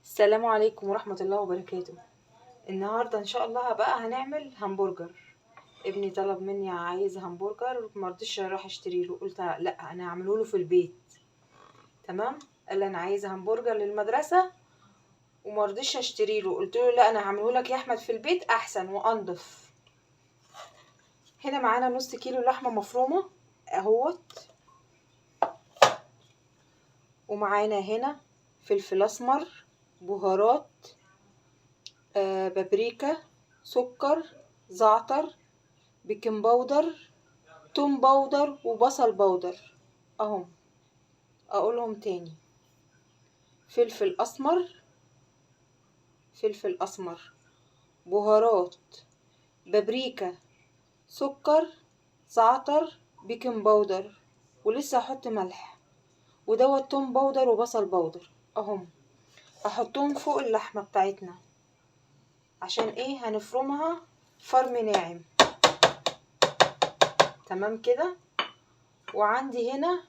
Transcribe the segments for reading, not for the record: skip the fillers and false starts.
السلام عليكم ورحمة الله وبركاته. النهاردة ان شاء الله بقى هنعمل همبرجر. ابني طلب مني عايز همبرجر، مرضيش اروح اشتري له، قلت لا انا هعمله له في البيت. تمام. قال لي انا عايز همبرجر للمدرسة ومرضيش اشتري له، قلت له لا انا هعمله لك يا احمد في البيت احسن وانضف. هنا معانا نص كيلو لحمة مفرومة اهوت، ومعانا هنا فلفل اسمر، بهارات، بابريكا، سكر، زعتر، بيكنج باودر، توم باودر، وبصل باودر اهم. اقولهم تاني: فلفل اسمر، فلفل اسمر، بهارات، بابريكا، سكر، زعتر، بيكنج باودر، ولسه هحط ملح، ودوت توم باودر وبصل باودر اهم. احطهم فوق اللحمة بتاعتنا عشان ايه؟ هنفرمها فرم ناعم. تمام كده. وعندي هنا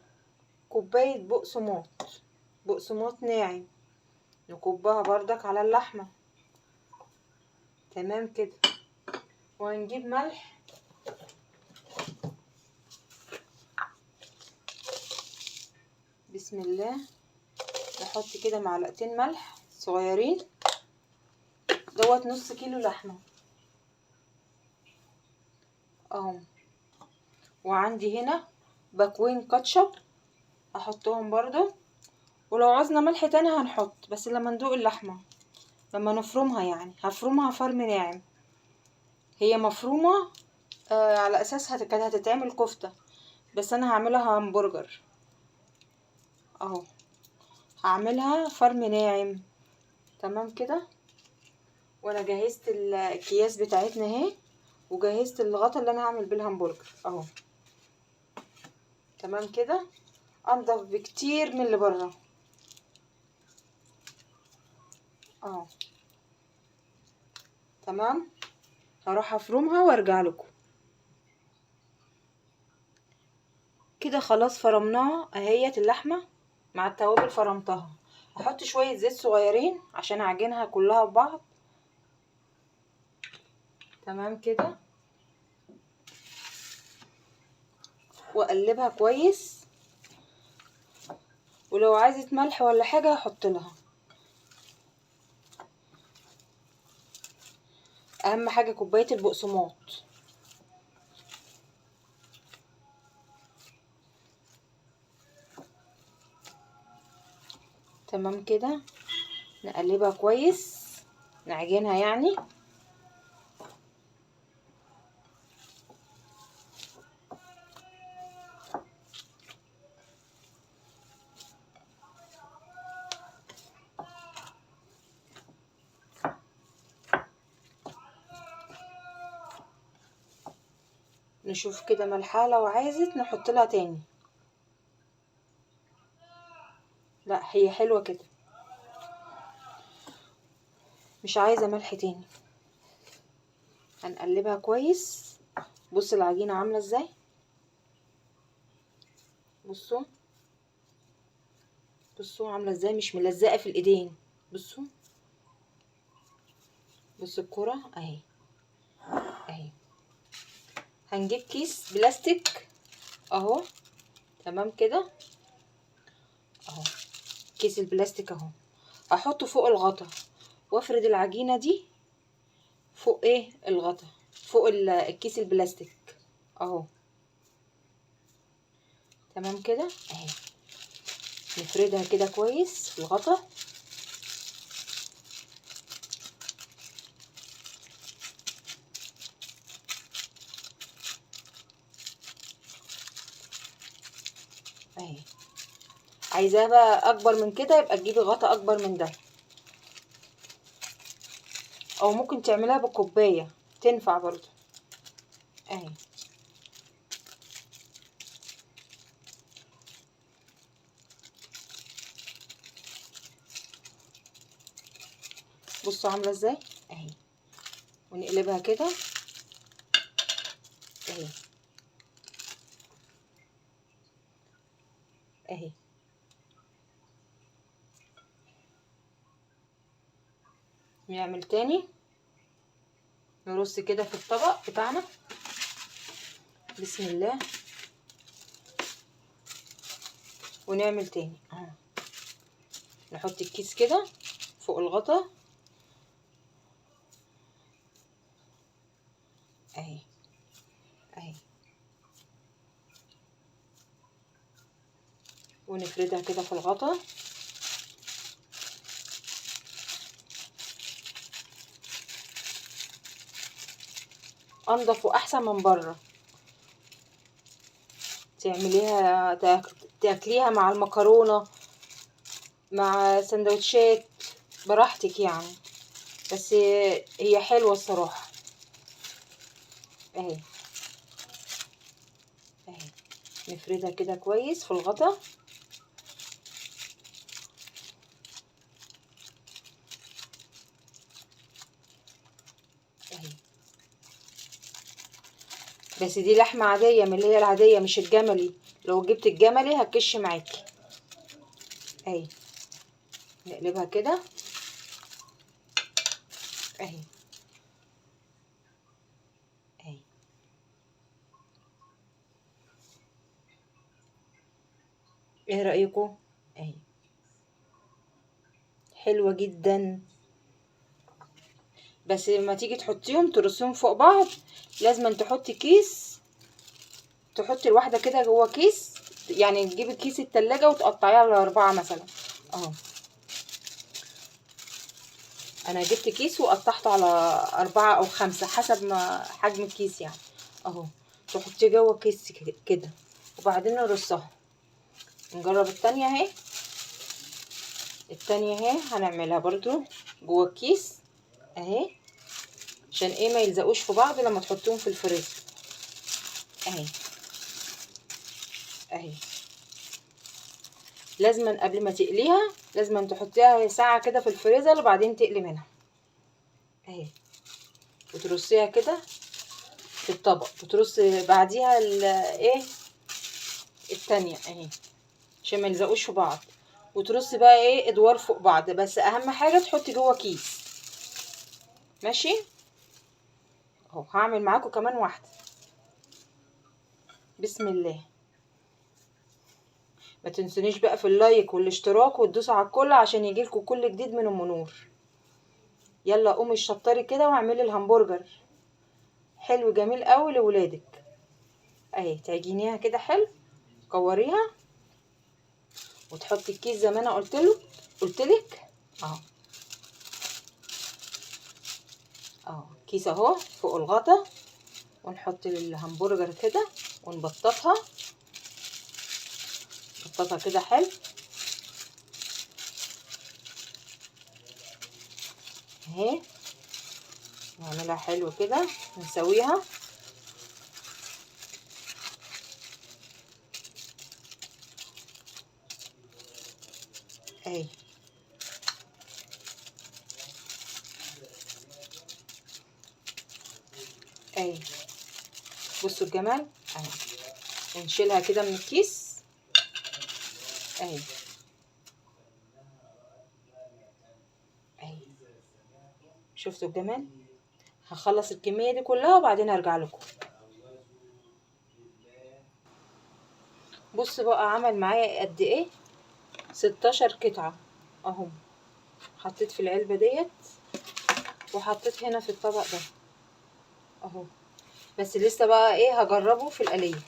كوباية بقسماط، بقسماط ناعم، نكبها بردك على اللحمة. تمام كده. وهنجيب ملح، بسم الله، نحط كده معلقتين ملح صغيرين. دوت نص كيلو لحمة اهو. وعندي هنا باكوين كاتشب احطهم برضو، ولو عاوزنا ملح تاني هنحط، بس لما ندوق اللحمة لما نفرمها، يعني هفرمها فرم ناعم. هي مفرومة على اساس كانت هتتعمل كفتة، بس انا هعملها همبرجر اهو، هعملها فرم ناعم. تمام كده. وانا جهزت الاكياس بتاعتنا اهي، وجهزت الغطا اللي انا هعمل بيه الهمبرجر اهو. تمام كده. انضف بكتير من اللي بره اهو. تمام. هروح افرمها وارجع لكم. كده خلاص فرمناها اهيت اللحمه مع التوابل، فرمتها. هحط شويه زيت صغيرين عشان اعجنها كلها ببعض. تمام كده. واقلبها كويس، ولو عايزه ملح ولا حاجه هحط لها. اهم حاجه كوبايه البقسماط. تمام كده. نقلبها كويس، نعجنها يعني. نشوف كده ملحها، لو عايزت نحط لها تاني. لا هي حلوة كده، مش عايزة ملح تاني. هنقلبها كويس. بص العجينة عاملة ازاي، بصوا بصوا عاملة ازاي، مش ملزقة في الايدين. بصوا، بصوا الكرة اهي اهي. هنجيب كيس بلاستيك اهو. تمام كده اهو. كيس البلاستيك اهو، احطه فوق الغطا، وافرد العجينة دي فوق ايه الغطا، فوق الكيس البلاستيك اهو. تمام كده اهي. نفردها كده كويس في الغطا. اهي. عايزاها بقى اكبر من كده يبقى تجيبي غطا اكبر من ده، او ممكن تعملها بكوبايه تنفع برضو اهي. بصوا عامله ازاي اهي. ونقلبها كده اهي اهي. نعمل تاني، نرص كده في الطبق بتاعنا. بسم الله. ونعمل تاني اهو، نحط الكيس كده فوق الغطا اهي اهي، ونفردها كده في الغطا. انضف واحسن من بره. تعمليها تاكليها مع المكرونه، مع سندوتشات، براحتك يعني. بس هي حلوه الصراحه اهي اهي. نفردها كده كويس في الغطا اهي. بس دي لحمه عاديه من اللي هي العاديه، مش الجملي. لو جبت الجملي هتكش معاكي اهي. نقلبها كده اهي اهي. ايه رأيكم؟ اهي حلوة جدا. بس لما تيجي تحطيهم ترصيهم فوق بعض، لازم تحطي كيس، تحطي الواحدة كده جوه كيس. يعني تجيبي كيس التلاجة وتقطعيها على 4 مثلا اهو. انا جبت كيس وقطعته على 4 أو 5 حسب ما حجم الكيس يعني اهو. تحطيه جوه كيس كده وبعدين نرصها. نجرب التانية اهي. التانية اهي هنعملها برضو جوه الكيس اهي، عشان ايه ما يلزقوش في بعض لما تحطوهم في الفريزر اهي اهي. لازما قبل ما تقليها لازما تحطيها ساعة كده في الفريزر وبعدين تقلي منها اهي. وترصيها كده في الطبق، وترصي بعديها ايه التانية اهي، عشان ما يلزقوش في بعض. وترصي بقى ايه ادوار فوق بعض، بس اهم حاجة تحطي جوه كيس. ماشي اهو. هعمل معاكم كمان واحدة. بسم الله. ما تنسونيش بقى في اللايك والاشتراك وتدوسوا على الكل عشان يجيلكوا كل جديد من ام نور. يلا قومي الشطاري كده واعملي الهمبرجر حلو جميل قوي لولادك اهي. تعجنيها كده حلو، كوريها وتحطي الكيس زي ما انا قلتلك اهو اهو. كيس اهو فوق الغطا، ونحط الهمبرجر كده ونبططها كده حلو اهي. نعملها حلو كده نسويها اهي اهي. بصوا الجمال اهي. ونشيلها كده من الكيس اهي اهي. شفتوا الجمال؟ هخلص الكمية دي كلها وبعدين هرجع لكم. بص بقى عمل معايا قد ايه، 16 قطعة اهو. حطيت في العلبة ديت وحطيت هنا في الطبق ده اهو. بس لسه بقى ايه هجربه في القلية.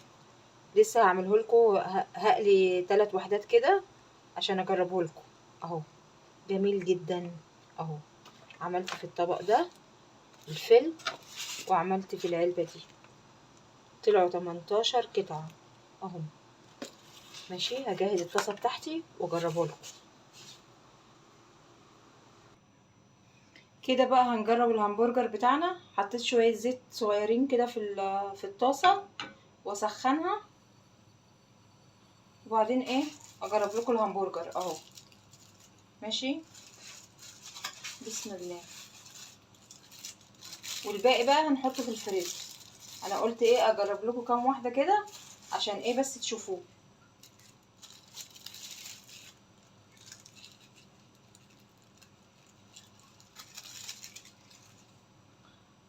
لسه هعمله لكم، هقلي 3 وحدات كده عشان اجربه لكم اهو. جميل جدا اهو. عملت في الطبق ده الفل، وعملت في العلبة دي، طلعوا 18 قطعة اهو. ماشي. هجهز الطاسة بتاعتي واجربه لكم. كده بقى هنجرب الهمبرجر بتاعنا. حطيت شوية زيت صغيرين كده في الطاسة واسخنها، وبعدين ايه اجرب لكم الهمبرجر اهو. ماشي. بسم الله. والباقي بقى هنحطه في الفريزر. انا قلت ايه اجرب لكم كام واحده كده عشان ايه بس تشوفوه.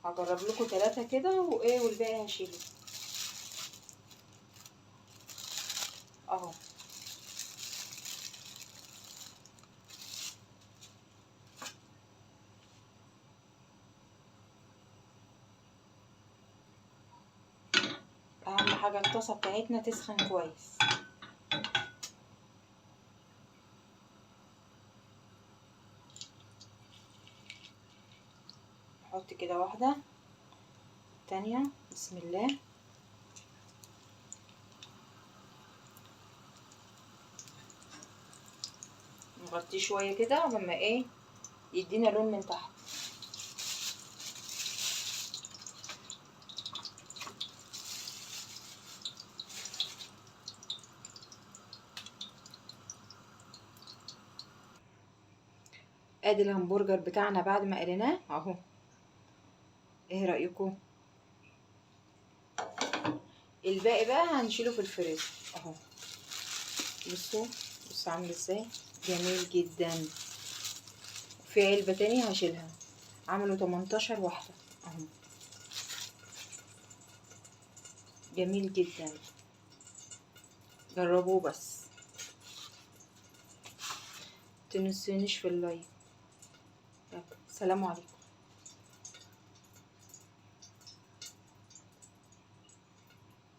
هجرب لكم 3 كده وايه، والباقي هشيله اهو. اهم حاجه الطاسه بتاعتنا تسخن كويس. نحط كده واحده، تانية، بسم الله. نغطيه شويه كده لما ايه يدينا لون من تحت. ادي الهمبرجر بتاعنا بعد ما قليناه اهو. ايه رايكم؟ الباقي بقى هنشيله في الفريزر اهو. بصوا بصوا عامل ازاي، جميل جدا. في علبه تانية هشيلها، عملوا 18 واحده اهو، جميل جدا. جربوه بس، متنسونيش في اللايك. يلا سلام عليكم.